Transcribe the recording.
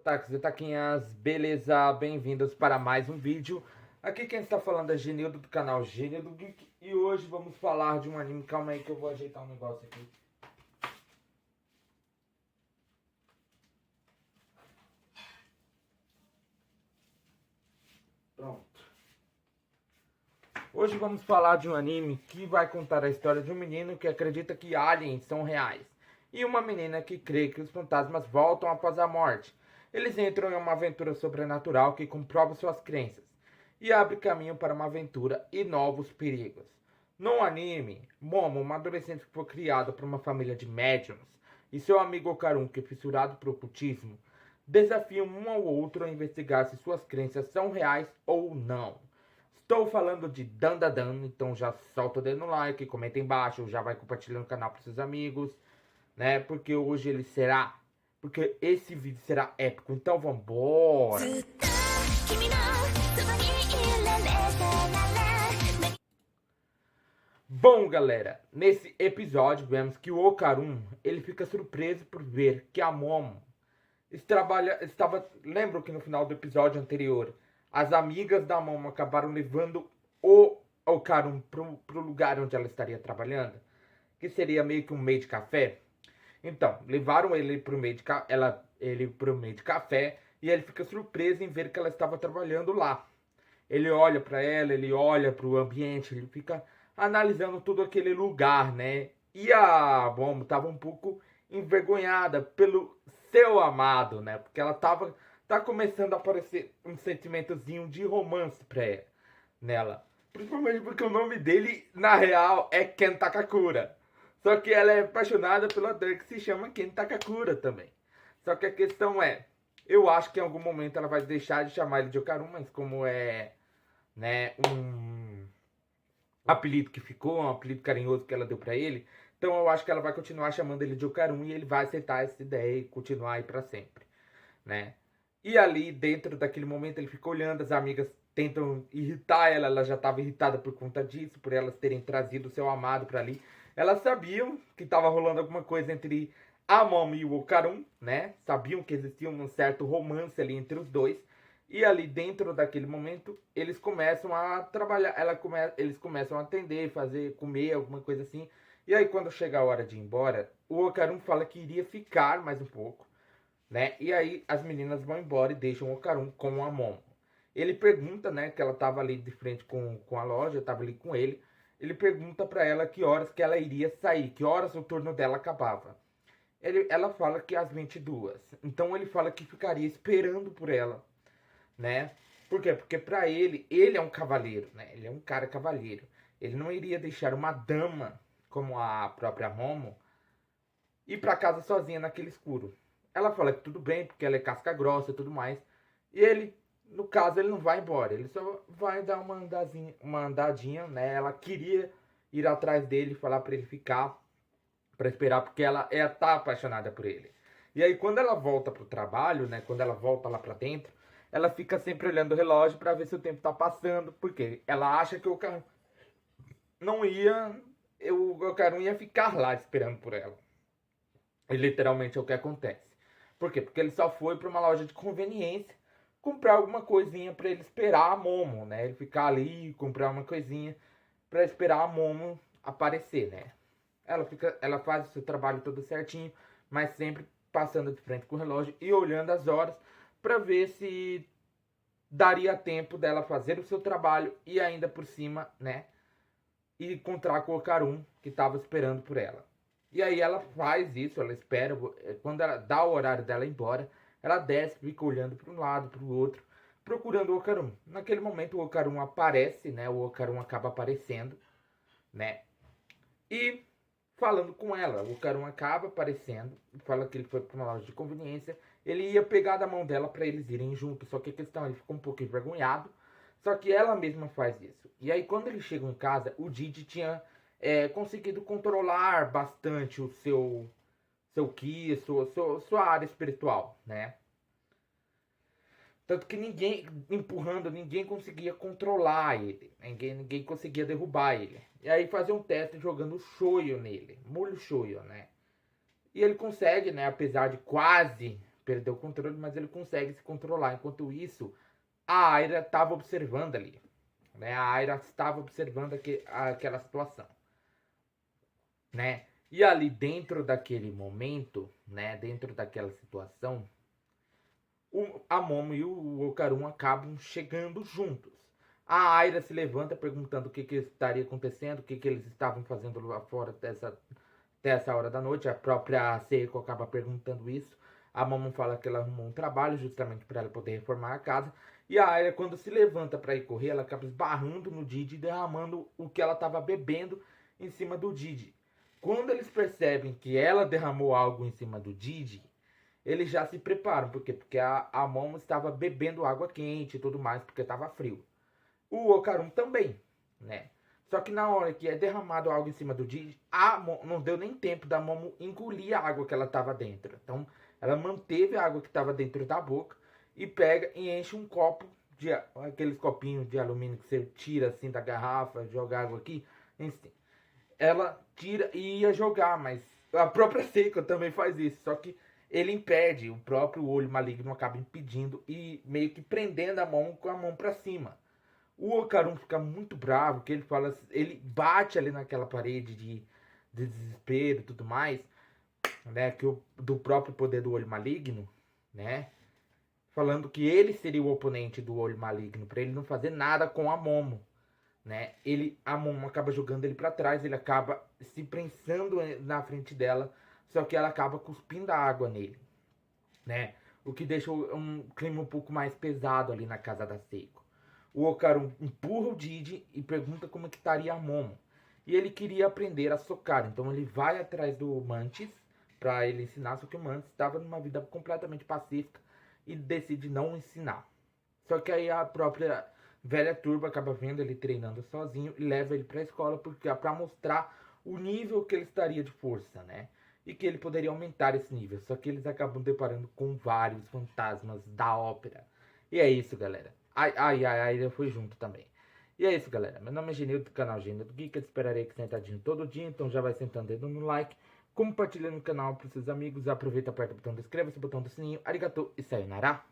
Taques e Taquinhas, beleza? Bem-vindos para mais um vídeo. Aqui quem está falando é Genildo do canal Genildo Geek. E hoje vamos falar de um anime. Calma aí que eu vou ajeitar um negócio aqui. Pronto. Hoje vamos falar de um anime que vai contar a história de um menino que acredita que aliens são reais. E uma menina que crê que os fantasmas voltam após a morte. Eles entram em uma aventura sobrenatural que comprova suas crenças e abre caminho para uma aventura e novos perigos. No anime, Momo, uma adolescente que foi criada por uma família de médiums, e seu amigo Okarun, que é fissurado por ocultismo, desafiam um ao outro a investigar se suas crenças são reais ou não. Estou falando de Dandadan, então já solta o dedo no like, comenta embaixo, já vai compartilhando o canal para seus amigos, né? Porque hoje ele será, porque esse vídeo será épico, então vambora! Bom, galera, nesse episódio vemos que o Okarun, ele fica surpreso por ver que a Momo estava... Lembram que no final do episódio anterior, as amigas da Momo acabaram levando o Okarun pro lugar onde ela estaria trabalhando, que seria meio que um meio de café. Então, levaram ele pro meio de café e ele fica surpreso em ver que ela estava trabalhando lá. Ele olha para ela, ele olha para o ambiente, ele fica analisando todo aquele lugar, né? E a Momo estava um pouco envergonhada pelo seu amado, né? Porque ela tá começando a aparecer um sentimentozinho de romance pra ela, nela. Principalmente porque o nome dele, na real, é Ken Takakura. Só que ela é apaixonada pelo ator que se chama Ken Takakura também. Só que a questão é, eu acho que em algum momento ela vai deixar de chamar ele de Okarun, mas como é, né, um apelido que ficou, um apelido carinhoso que ela deu pra ele, então eu acho que ela vai continuar chamando ele de Okarun e ele vai aceitar essa ideia e continuar aí pra sempre, né? E ali, dentro daquele momento, ele fica olhando, as amigas tentam irritar ela, ela já estava irritada por conta disso, por elas terem trazido o seu amado para ali. Elas sabiam que estava rolando alguma coisa entre a Momo e o Okarun, né? Sabiam que existia um certo romance ali entre os dois. E ali dentro daquele momento, eles começam a trabalhar, eles começam a atender, fazer, comer, alguma coisa assim. E aí quando chega a hora de ir embora, o Okarun fala que iria ficar mais um pouco, né? E aí as meninas vão embora e deixam o Okarun com a Momo. Ele pergunta, né, que ela tava ali de frente com a loja, tava ali com ele. Ele pergunta para ela que horas que ela iria sair, que horas o turno dela acabava. Ela fala que às 22. Então ele fala que ficaria esperando por ela, né? Por quê? Porque pra ele é um cavaleiro, né? Ele é um cara cavaleiro. Ele não iria deixar uma dama como a própria Momo ir pra casa sozinha naquele escuro. Ela fala que tudo bem, porque ela é casca grossa e tudo mais. E ele, no caso, ele não vai embora. Ele só vai dar uma andadinha, né? Ela queria ir atrás dele e falar pra ele ficar, pra esperar, porque ela tá apaixonada por ele. E aí, quando ela volta pro trabalho, né? Quando ela volta lá pra dentro, ela fica sempre olhando o relógio pra ver se o tempo tá passando, porque ela acha que o cara não ia... O cara não ia ficar lá esperando por ela. E literalmente é o que acontece. Por quê? Porque ele só foi para uma loja de conveniência comprar alguma coisinha para ele esperar a Momo, né? Ele ficar ali, comprar uma coisinha para esperar a Momo aparecer, né? Ela faz o seu trabalho todo certinho, mas sempre passando de frente com o relógio e olhando as horas para ver se daria tempo dela fazer o seu trabalho e ainda por cima, né, e encontrar com o Okarun que estava esperando por ela. E aí ela faz isso, ela espera, quando ela dá o horário dela ir embora, ela desce, fica olhando para um lado, para o outro, procurando o Okarun. Naquele momento o Okarun aparece, né? O Okarun acaba aparecendo, né? E falando com ela, o Okarun acaba aparecendo, fala que ele foi para uma loja de conveniência, ele ia pegar da mão dela para eles irem juntos, só que a questão, ele ficou um pouco envergonhado, só que ela mesma faz isso. E aí quando eles chegam em casa, o Didi tinha conseguido controlar bastante o seu ki, sua área espiritual, né? Tanto que ninguém, empurrando, ninguém conseguia controlar ele. Ninguém conseguia derrubar ele. E aí fazer um teste jogando shoyu nele. Molho shoyu, né? E ele consegue, né? Apesar de quase perdeu o controle, mas ele consegue se controlar. Enquanto isso, a Aira estava observando ali. Né? A Aira estava observando aquela situação. Né? E ali dentro daquele momento, né? Dentro daquela situação, a Momo e o Okarun acabam chegando juntos. A Aira se levanta perguntando o que estaria acontecendo, o que eles estavam fazendo lá fora dessa hora da noite. A própria Seiko acaba perguntando isso. A Momo fala que ela arrumou um trabalho justamente para ela poder reformar a casa. E a Aira, quando se levanta para ir correr, ela acaba esbarrando no Didi e derramando o que ela estava bebendo em cima do Didi. Quando eles percebem que ela derramou algo em cima do Didi, eles já se preparam. Por quê? Porque a Momo estava bebendo água quente e tudo mais, porque estava frio. O Okarun também, né? Só que na hora que é derramado algo em cima do Didi, não deu nem tempo da Momo engolir a água que ela estava dentro. Então, ela manteve a água que estava dentro da boca e pega e enche um copo de aqueles copinhos de alumínio que você tira assim da garrafa, joga água aqui, enfim. Ela tira e ia jogar, mas a própria Seiko também faz isso. Só que ele impede, o próprio olho maligno acaba impedindo e meio que prendendo a mão com a mão para cima. O Okarun fica muito bravo, que ele fala, ele bate ali naquela parede de desespero e tudo mais, né, do próprio poder do olho maligno, né, falando que ele seria o oponente do olho maligno, para ele não fazer nada com a Momo, né, a Momo acaba jogando ele para trás, ele acaba se prensando na frente dela, só que ela acaba cuspindo a água nele, né, o que deixa um clima um pouco mais pesado ali na casa da Seiko. O Okarun empurra o Didi e pergunta como é que estaria a Momo. E ele queria aprender a socar, então ele vai atrás do Mantis para ele ensinar, só que o Mantis estava numa vida completamente pacífica e decide não ensinar. Só que aí a própria velha turba acaba vendo ele treinando sozinho e leva ele para a escola para mostrar o nível que ele estaria de força, né? E que ele poderia aumentar esse nível. Só que eles acabam deparando com vários fantasmas da ópera. E é isso, galera. Ai, eu fui junto também. E é isso, galera. Meu nome é Genildo do canal Genildo Geek. Eu esperarei que sentadinho todo dia. Então já vai sentando dedo no like. Compartilha no canal para seus amigos. Aproveita, aperta o botão do inscreva-se, o botão do sininho. Arigatou e sayonara.